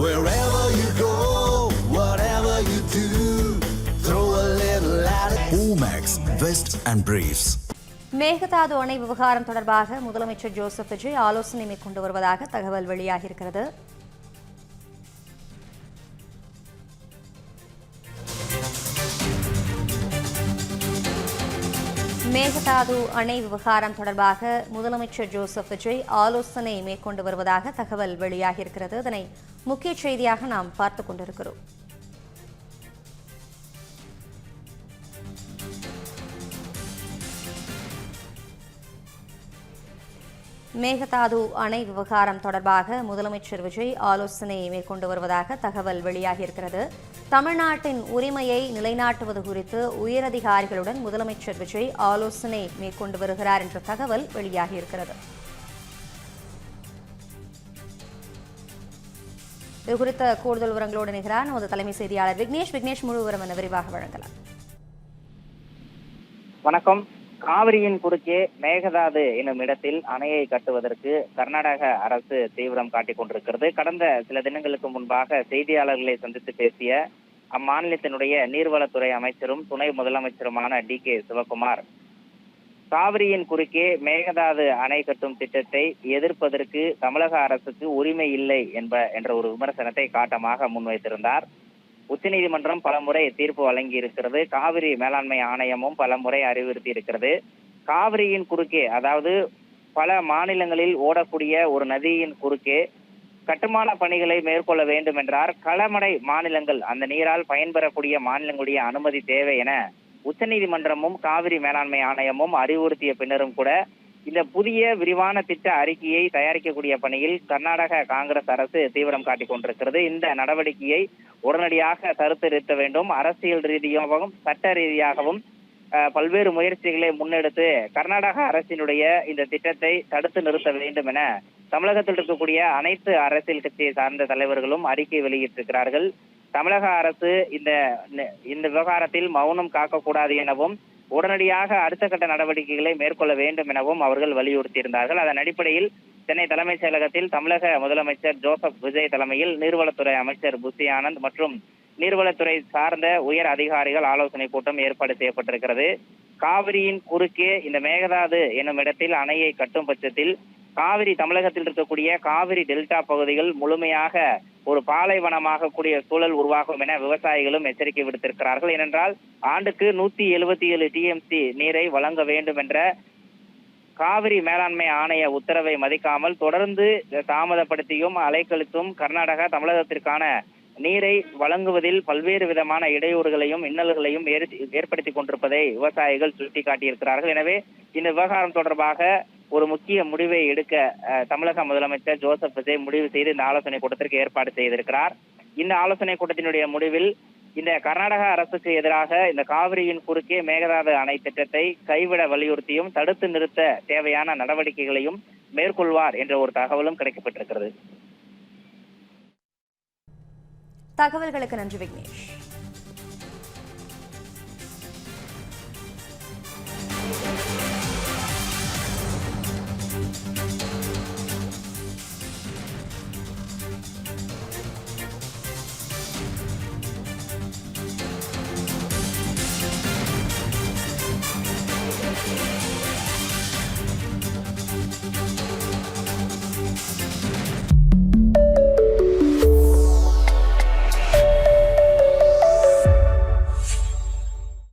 Wherever you go, whatever you do, throw a little at it. Omax, Vest and Briefs. Mekedatu அணை விவகாரம் தொடர்பாக முதலமைச்சர் Joseph Vijay ஆலோசனை மேற்கொண்டு வருவதாக தகவல் வெளியாகியிருக்கிறது. மேகதாது அணை விவகாரம் தொடர்பாக முதலமைச்சர் ஜோசப் விஜய் ஆலோசனை மேற்கொண்டு வருவதாக தகவல் வெளியாகியிருக்கிறது. இதனை முக்கிய செய்தியாக நாம் பார்த்துக் கொண்டிருக்கிறோம். மேகதாது அணை விவகாரம் தொடர்பாக முதலமைச்சர் விஜய் ஆலோசனை மேற்கொண்டு வருவதாக தகவல் வெளியாகியிருக்கிறது. தமிழ்நாட்டின் உரிமையை நிலைநாட்டுவது குறித்து உயரதிகாரிகளுடன் முதலமைச்சர் விஜய் ஆலோசனை மேற்கொண்டு வருகிறார் என்ற தகவல் வெளியாகியிருக்கிறது. இதுகுறித்த கூடுதல் விவரங்களோடு இணைகிறார் நமது தலைமை செய்தியாளர் விக்னேஷ். முழு விவரம் என விரிவாக வழங்கலாம். வணக்கம். காவிரியின் குறுக்கே மேகதாது என்னும் இடத்தில் அணையை கட்டுவதற்கு கர்நாடக அரசு தீவிரம் காட்டிக் கொண்டிருக்கிறது. கடந்த சில தினங்களுக்கு முன்பாக செய்தியாளர்களை சந்தித்து பேசிய அம்மாநிலத்தினுடைய நீர்வளத்துறை அமைச்சரும் துணை முதலமைச்சருமான DK சிவகுமார், காவிரியின் குறுக்கே மேகதாது அணை கட்டும் திட்டத்தை எதிர்ப்பதற்கு தமிழக அரசுக்கு உரிமை இல்லை என்ற ஒரு விமர்சனத்தை காட்டமாக முன்வைத்திருந்தார். உச்சநீதிமன்றம் பலமுறை தீர்ப்பு வழங்கி இருக்கிறது. காவிரி மேலாண்மை ஆணையமும் பலமுறை அறிவுறுத்தி இருக்கிறது. காவிரியின் குறுக்கே, அதாவது பல மாநிலங்களில் ஓடக்கூடிய ஒரு நதியின் குறுக்கே கட்டுமான பணிகளை மேற்கொள்ள வேண்டும் என்றார் களமடை மாநிலங்கள், அந்த நீரால் பயன்பெறக்கூடிய மாநிலங்களுடைய அனுமதி தேவை என உச்சநீதிமன்றமும் காவிரி மேலாண்மை ஆணையமும் அறிவுறுத்திய பின்னரும் கூட இந்த புதிய விரிவான திட்ட அறிக்கையை தயாரிக்கக்கூடிய பணியில் கர்நாடக காங்கிரஸ் அரசு தீவிரம் காட்டிக் கொண்டிருக்கிறது. இந்த நடவடிக்கையை உடனடியாக தடுத்து நிறுத்த வேண்டும். அரசியல் ரீதியாகவும் சட்ட ரீதியாகவும் பல்வேறு முயற்சிகளை முன்னெடுத்து கர்நாடக அரசினுடைய இந்த திட்டத்தை தடுத்து நிறுத்த வேண்டும் என தமிழகத்தில் இருக்கக்கூடிய அனைத்து அரசியல் கட்சியை சார்ந்த தலைவர்களும் அறிக்கை வெளியிட்டிருக்கிறார்கள். தமிழக அரசு இந்த விவகாரத்தில் மௌனம் காக்கக்கூடாது எனவும் உடனடியாக அடுத்த கட்ட நடவடிக்கைகளை மேற்கொள்ள வேண்டும் எனவும் அவர்கள் வலியுறுத்தியிருந்தார்கள். அதன் அடிப்படையில் சென்னை தலைமைச் செயலகத்தில் தமிழக முதலமைச்சர் ஜோசப் விஜய் தலைமையில் நீர்வளத்துறை அமைச்சர் புசி ஆனந்த் மற்றும் நீர்வளத்துறை சார்ந்த உயர் அதிகாரிகள் ஆலோசனை கூட்டம் ஏற்பாடு செய்யப்பட்டிருக்கிறது. காவிரியின் குறுக்கே இந்த மேகதாது என்னும் இடத்தில் அணையை கட்டும் பட்சத்தில் காவிரி தமிழகத்தில் இருக்கக்கூடிய காவிரி டெல்டா பகுதிகள் முழுமையாக ஒரு பாலைவனமாக கூடிய சூழல் உருவாகும் என விவசாயிகளும் எச்சரிக்கை விடுத்திருக்கிறார்கள். ஏனென்றால் ஆண்டுக்கு 177 TMC நீரை வழங்க வேண்டும் என்ற காவிரி மேலாண்மை ஆணைய உத்தரவை மதிக்காமல் தொடர்ந்து தாமதப்படுத்தியும் அலைக்கழித்தும் கர்நாடகா தமிழகத்திற்கான நீரை வழங்குவதில் பல்வேறு விதமான இடையூறுகளையும் இன்னல்களையும் ஏற்படுத்தி கொண்டிருப்பதை விவசாயிகள் சுட்டிக்காட்டியிருக்கிறார்கள். எனவே இந்த விவகாரம் தொடர்பாக ஒரு முக்கிய முடிவை எடுக்க தமிழக முதலமைச்சர் ஜோசப் விஜய் முடிவு செய்து இந்த ஆலோசனை கூட்டத்திற்கு ஏற்பாடு செய்திருக்கிறார். இந்த ஆலோசனை கூட்டத்தினுடைய முடிவில் இந்த கர்நாடக அரசுக்கு எதிராக இந்த காவிரியின் குறுக்கே மேகதாது அணை திட்டத்தை கைவிட வலியுறுத்தியும் தடுத்து நிறுத்த தேவையான நடவடிக்கைகளையும் மேற்கொள்வார் என்ற ஒரு தகவலும் கிடைக்கப்பட்டிருக்கிறது. தகவல்களுக்கு நன்றி விக்னேஷ்.